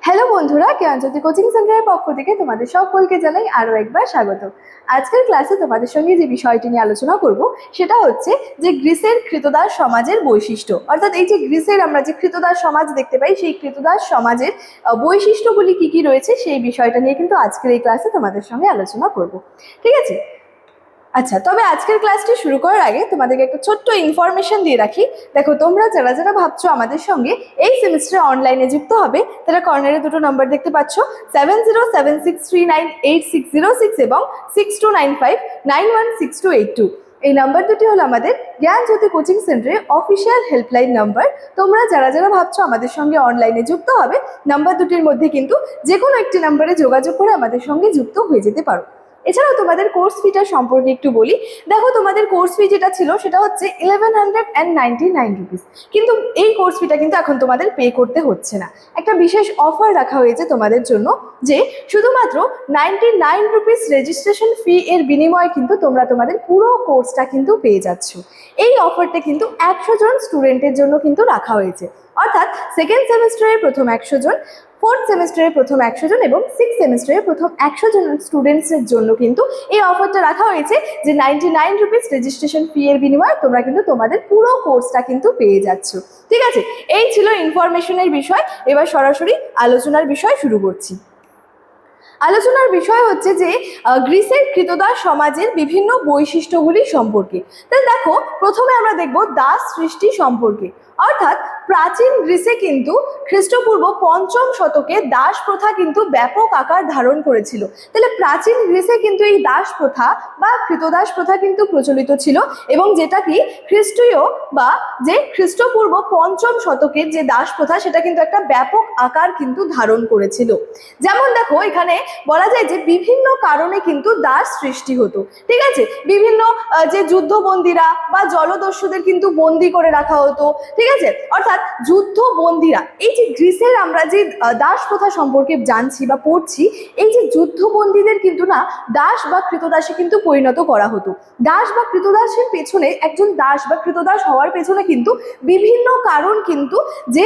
Hello বন্ধুরা, জ্ঞানজ্যোতি coaching সেন্টারের পক্ষ থেকে তোমাদের সকলকে জানাই আরো একবার স্বাগত। আজকের ক্লাসে তোমাদের সঙ্গে যে বিষয়টি নিয়ে আলোচনা করব সেটা হচ্ছে যে গ্রিসের কৃতদাস সমাজের বৈশিষ্ট্য। অর্থাৎ এই যে গ্রিসের আমরা যে কৃতদাস সমাজ দেখতে পাই, সেই কৃতদাস সমাজের বৈশিষ্ট্যগুলি কি কি রয়েছে সেই বিষয়টা নিয়ে কিন্তু আজকের এই ক্লাসে তোমাদের সঙ্গে আলোচনা করব। ঠিক আছে? আচ্ছা, তবে আজকের ক্লাসটি শুরু করার আগে তোমাদেরকে একটা ছোট্ট ইনফরমেশন দিয়ে রাখি। দেখো, তোমরা যারা যারা ভাবছো আমাদের সঙ্গে এই সেমিস্টারে অনলাইনে যুক্ত হবে, তারা কর্নারে দুটো নাম্বার দেখতে পাচ্ছ, 7076398606 এবং 6295916282। এই নাম্বার দুটি হলো আমাদের জ্ঞানজ্যোতি কোচিং সেন্টারের অফিসিয়াল হেল্পলাইন নাম্বার। তোমরা যারা যারা ভাবছো আমাদের সঙ্গে অনলাইনে যুক্ত হবে, নাম্বার দুটির মধ্যে কিন্তু যে কোনো একটি নাম্বারে যোগাযোগ করে আমাদের সঙ্গে যুক্ত হয়ে যেতে পারো। এছাড়াও তোমাদের কোর্স ফিটা সম্পর্কে একটু বলি। দেখো, তোমাদের কোর্স ফি যেটা ছিল সেটা হচ্ছে 1199 রুপিস, কিন্তু এই কোর্স ফিটা কিন্তু এখন তোমাদের পে করতে হচ্ছে না। একটা বিশেষ অফার রাখা হয়েছে তোমাদের জন্য, যে শুধুমাত্র 99 রুপিস রেজিস্ট্রেশন ফি এর বিনিময়ে কিন্তু তোমরা তোমাদের পুরো কোর্সটা কিন্তু পেয়ে যাচ্ছ। এই অফারটা কিন্তু 100 জন স্টুডেন্টের জন্য কিন্তু রাখা হয়েছে। অর্থাৎ সেকেন্ড সেমিস্টারের প্রথম 100 জন, ফোর্থ সেমিস্টারের প্রথম 100 জন এবং সিক্স সেমিস্টারের প্রথম 100 জন স্টুডেন্টসের জন্য কিন্তু এই অফারটা রাখা হয়েছে, যে 99 রুপিস রেজিস্ট্রেশন ফি এর বিনিময়ে তোমরা কিন্তু তোমাদের পুরো কোর্সটা কিন্তু পেয়ে যাচ্ছ। ঠিক আছে, এই ছিল ইনফরমেশনের বিষয়। এবার সরাসরি আলোচনার বিষয় শুরু করছি। আলোচনার বিষয় হচ্ছে যে গ্রিসের কৃতদাস সমাজের বিভিন্ন বৈশিষ্ট্যগুলি সম্পর্কে। তাহলে দেখো, প্রথমে আমরা দেখব দাস সৃষ্টি সম্পর্কে। অর্থাৎ প্রাচীন গ্রিসে কিন্তু খ্রিস্টপূর্ব 5ম শতকে দাস প্রথা কিন্তু ব্যাপক আকার ধারণ করেছিল। তাহলে প্রাচীন গ্রিসে কিন্তু এই দাস প্রথা বা কৃতদাস প্রথা কিন্তু প্রচলিত ছিল, এবং যেটা কি খ্রিস্টীয় বা যে খ্রিস্টপূর্ব 5ম শতকের যে দাস প্রথা, সেটা কিন্তু একটা ব্যাপক আকার কিন্তু ধারণ করেছিল। যেমন দেখো, এখানে বলা যায় যে বিভিন্ন কারণে কিন্তু দাস সৃষ্টি হতো। ঠিক আছে, বিভিন্ন যে যুদ্ধবন্দীরা বা জলদস্যুদের কিন্তু বন্দি করে রাখা হতো। ঠিক আছে, অর্থাৎ যুদ্ধবন্দীরা, এই যে গ্রিসের আমরা যে দাস প্রথা সম্পর্কে জানছি বা পড়ছি, এই যে যুদ্ধবন্দীদের কিন্তু না দাস বা কৃতদাসে কিন্তু পরিণত করা হতো। দাস বা কৃতদাসের পেছনে, একজন দাস বা কৃতদাস হওয়ার পেছনে কিন্তু বিভিন্ন কারণ কিন্তু যে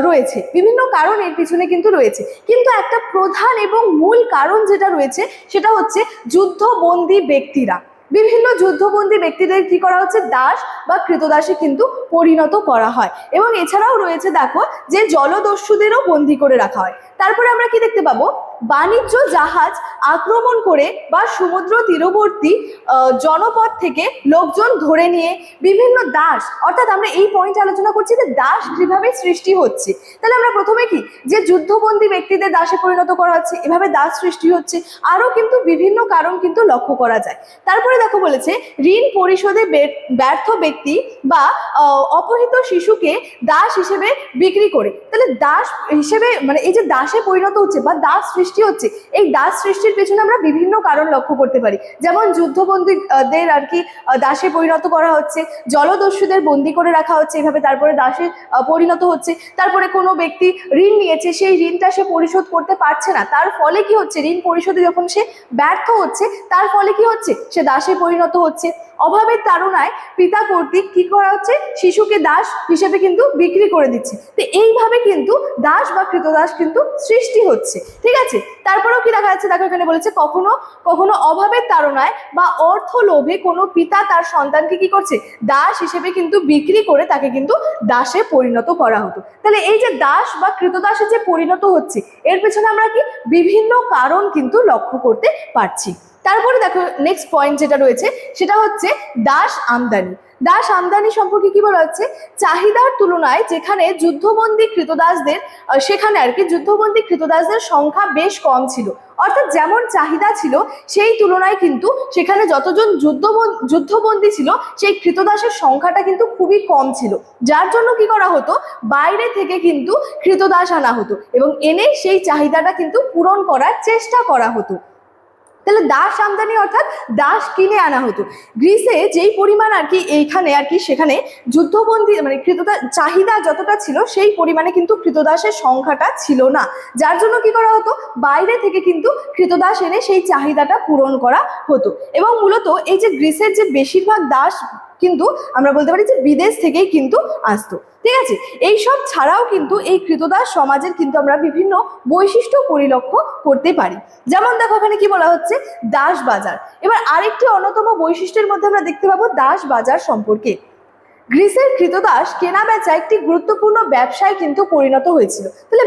রয়েছে, বিভিন্ন কারণ এর পিছনে কিন্তু রয়েছে, কিন্তু একটা প্রধান এবং মূল কারণ যেটা রয়েছে সেটা হচ্ছে যুদ্ধবন্দী ব্যক্তিরা। বিভিন্ন যুদ্ধবন্দী ব্যক্তিদের কি করা হচ্ছে, দাস বা কৃতদাসে কিন্তু পরিণত করা হয়। এবং এছাড়াও রয়েছে দেখো, যে জলদস্যুদেরও বন্দী করে রাখা হয়। তারপরে আমরা কি দেখতে পাবো, বাণিজ্য জাহাজ আক্রমণ করে বা সমুদ্র তীরবর্তী জনপদ থেকে লোকজন ধরে নিয়ে বিভিন্ন দাস, অর্থাৎ আমরা এই পয়েন্ট আলোচনা করছি যে দাস কিভাবে সৃষ্টি হচ্ছে। তাহলে আমরা প্রথমে কি, যে যুদ্ধবন্দী ব্যক্তিদের দাসে পরিণত করা হচ্ছে, এভাবে দাস সৃষ্টি হচ্ছে। আরো কিন্তু বিভিন্ন কারণ কিন্তু লক্ষ্য করা যায়। তারপরে দেখো, বলেছে ঋণ পরিশোধে ব্যর্থ ব্যক্তি বা অপহৃত শিশুকে দাস হিসেবে বিক্রি করে। তাহলে দাস হিসেবে মানে এই যে দাসে পরিণত হচ্ছে বা দাস সৃষ্টি হচ্ছে, এই দাস সৃষ্টির পেছনে আমরা বিভিন্ন কারণ লক্ষ্য করতে পারি। যেমন যুদ্ধবন্দীদের আর কি দাসে পরিণত করা হচ্ছে, জলদস্যুদের বন্দি করে রাখা হচ্ছে, এভাবে তারপরে দাসে পরিণত হচ্ছে। তারপরে কোনো ব্যক্তি ঋণ নিয়েছে, সেই ঋণটা সে পরিশোধ করতে পারছে না, তার ফলে কি হচ্ছে, ঋণ পরিশোধে যখন সে ব্যর্থ হচ্ছে, তার ফলে কি হচ্ছে, সে দাসে পরিণত হচ্ছে। অভাবের তাড়নায় পিতা কর্তৃক কি করা হচ্ছে, শিশুকে দাস হিসেবে কিন্তু বিক্রি করে দিচ্ছে। তো এইভাবে কিন্তু দাস বা কৃতদাস কিন্তু সৃষ্টি হচ্ছে। ঠিক আছে, তারপরেও কি দেখা যাচ্ছে, দেখো এখানে বলেছে কখনো কখনো অভাবের তাড়নায় বা অর্থ লোভে কোনো পিতা তার সন্তানকে কি করছে, দাস হিসেবে কিন্তু বিক্রি করে তাকে কিন্তু দাসে পরিণত করা হতো। তাহলে এই যে দাস বা কৃতদাসে যে পরিণত হচ্ছে, এর পেছনে আমরা কি বিভিন্ন কারণ কিন্তু লক্ষ্য করতে পারছি। তারপরে দেখো, নেক্সট পয়েন্ট যেটা রয়েছে সেটা হচ্ছে দাস আমদানি। দাস আমদানি সম্পর্কে কি বলা হচ্ছে, চাহিদার তুলনায় যেখানে যুদ্ধবন্দী কৃতদাসদের সেখানে আর কি যুদ্ধবন্দী কৃতদাসদের সংখ্যা বেশ কম ছিল। অর্থাৎ যেমন চাহিদা ছিল, সেই তুলনায় কিন্তু সেখানে যতজন যুদ্ধবন্দী ছিল, সেই কৃতদাসের সংখ্যাটা কিন্তু খুবই কম ছিল। যার জন্য কি করা হতো, বাইরে থেকে কিন্তু কৃতদাস আনা হতো এবং এনে সেই চাহিদাটা কিন্তু পূরণ করার চেষ্টা করা হতো। তাহলে দাস আমদানি অর্থাৎ দাস কিনে আনা হতো। গ্রিসে যেই পরিমাণ আর কি এইখানে আর কি সেখানে যুদ্ধবন্দী মানে কৃতদাস চাহিদা যতটা ছিল, সেই পরিমাণে কিন্তু কৃতদাসের সংখ্যাটা ছিল না। যার জন্য কি করা হতো, বাইরে থেকে কিন্তু কৃতদাস এনে সেই চাহিদাটা পূরণ করা হতো। এবং মূলত এই যে গ্রিসের যে বেশিরভাগ দাস কিন্তু আমরা বলতে পারি যে বিদেশ থেকেই কিন্তু আসতো। ঠিক আছে। এইসব ছাড়াও কিন্তু এই কৃতদাস সমাজের কিন্তু আমরা বিভিন্ন বৈশিষ্ট্য পরিলক্ষ্য করতে পারি। যেমন দেখো এখানে কি বলা হচ্ছে, দাস বাজার। এবার আরেকটি অন্যতম বৈশিষ্ট্যের মধ্যে আমরা দেখতে পাবো দাস বাজার সম্পর্কে। গ্রিসের কৃতদাস কেনা বেচা একটি গুরুত্বপূর্ণ ব্যবসায় কিন্তু পরিণত হয়েছিল। তাহলে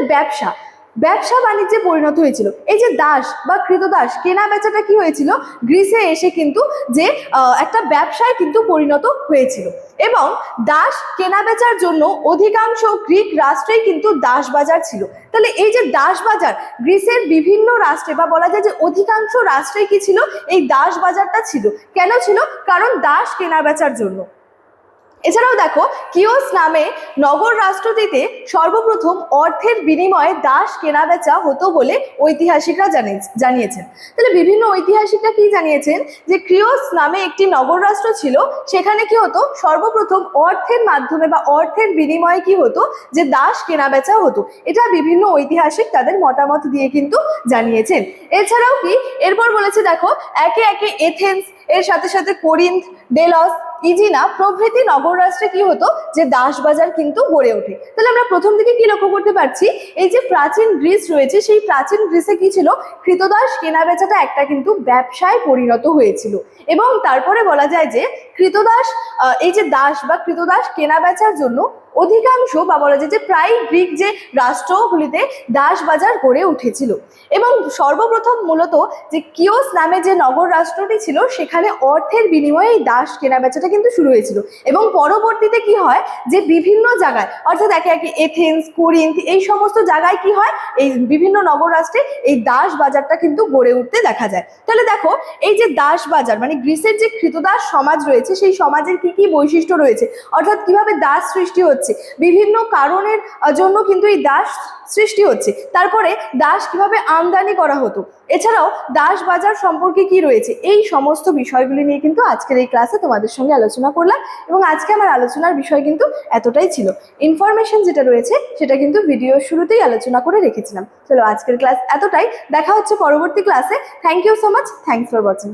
ব্যবসা বাণিজ্যে পরিণত হয়েছিল। এই যে দাস বা কৃতদাস কেনা বেচাটা কি হয়েছিল, গ্রিসে এসে কিন্তু যে একটা ব্যবসায় কিন্তু পরিণত হয়েছিল। এবং দাস কেনা বেচার জন্য অধিকাংশ গ্রিক রাষ্ট্রেই কিন্তু দাস বাজার ছিল। তাহলে এই যে দাস বাজার গ্রিসের বিভিন্ন রাষ্ট্রে বা বলা যায় যে অধিকাংশ রাষ্ট্রে কি ছিল, এই দাস বাজারটা ছিল। কেন ছিল? কারণ দাস কেনা বেচার জন্য। এছাড়াও দেখো কিওস নামে নগর রাষ্ট্রটিতে সর্বপ্রথম অর্থের বিনিময়ে দাস কেনাবেচা হতো বলে ঐতিহাসিকরা জানিয়েছেন। তাহলে বিভিন্ন ঐতিহাসিকরা কি জানিয়েছেন, যে ক্রিওস নামে একটি নগর রাষ্ট্র ছিল, সেখানে কি হতো, সর্বপ্রথম অর্থের মাধ্যমে বা অর্থের বিনিময়ে কি হতো, যে দাস কেনাবেচা হতো। এটা বিভিন্ন ঐতিহাসিক তাদের মতামত দিয়ে কিন্তু জানিয়েছেন। এছাড়াও কি এরপর বলেছে দেখো, একে একে এথেন্স, এর সাথে সাথে কোরিন্থ, ডেলস, ইজিনা প্রভৃতি নগর রাষ্ট্রে কি হতো, যে দাস বাজার কিন্তু গড়ে ওঠে। তাহলে আমরা প্রথম দিকে কি লক্ষ্য করতে পারছি, এই যে প্রাচীন গ্রিস রয়েছে, সেই প্রাচীন গ্রিসে কি ছিল, কৃতদাস কেনাবেচাটা একটা কিন্তু ব্যবসায় পরিণত হয়েছিল। এবং তারপরে বলা যায় যে কৃতদাস এই যে দাস বা কৃতদাস কেনাবেচার জন্য অধিকাংশ বা বলা যায় যে প্রায় গ্রিক যে রাষ্ট্রগুলিতে দাস বাজার গড়ে উঠেছিল। এবং সর্বপ্রথম মূলত যে কিওস নামে যে নগর রাষ্ট্রটি ছিল, সেখানে অর্থের বিনিময়ে এই দাস কেনাবেচাটা কিন্তু শুরু হয়েছিল। এবং পরবর্তীতে কি হয়, যে বিভিন্ন জায়গায় অর্থাৎ একে একে এথেন্স, কোরিন্থ, এই সমস্ত জায়গায় কি হয়, এই বিভিন্ন নগর রাষ্ট্রে এই দাস বাজারটা কিন্তু গড়ে উঠতে দেখা যায়। তাহলে দেখো এই যে দাস বাজার মানে গ্রিসের যে কৃতদাস সমাজ রয়েছে, সেই সমাজের কি কি বৈশিষ্ট্য রয়েছে, অর্থাৎ কিভাবে দাস সৃষ্টি হচ্ছে, বিভিন্ন কারণের জন্য কিন্তু এই দাস সৃষ্টি হচ্ছে। তারপরে দাস কিভাবে আমদানি করা হতো, এছাড়াও দাস বাজার সম্পর্কে কি রয়েছে, এই সমস্ত বিষয়গুলি নিয়ে কিন্তু আজকের এই ক্লাসে তোমাদের সঙ্গে আলোচনা করলাম। এবং আজকে আমার আলোচনার বিষয় কিন্তু এতটাই ছিল। ইনফরমেশন যেটা রয়েছে সেটা কিন্তু ভিডিওর শুরুতেই আলোচনা করে রেখেছিলাম। চলো আজকের ক্লাস এতটাই, দেখা হচ্ছে পরবর্তী ক্লাসে। Thank you so much, thanks for watching.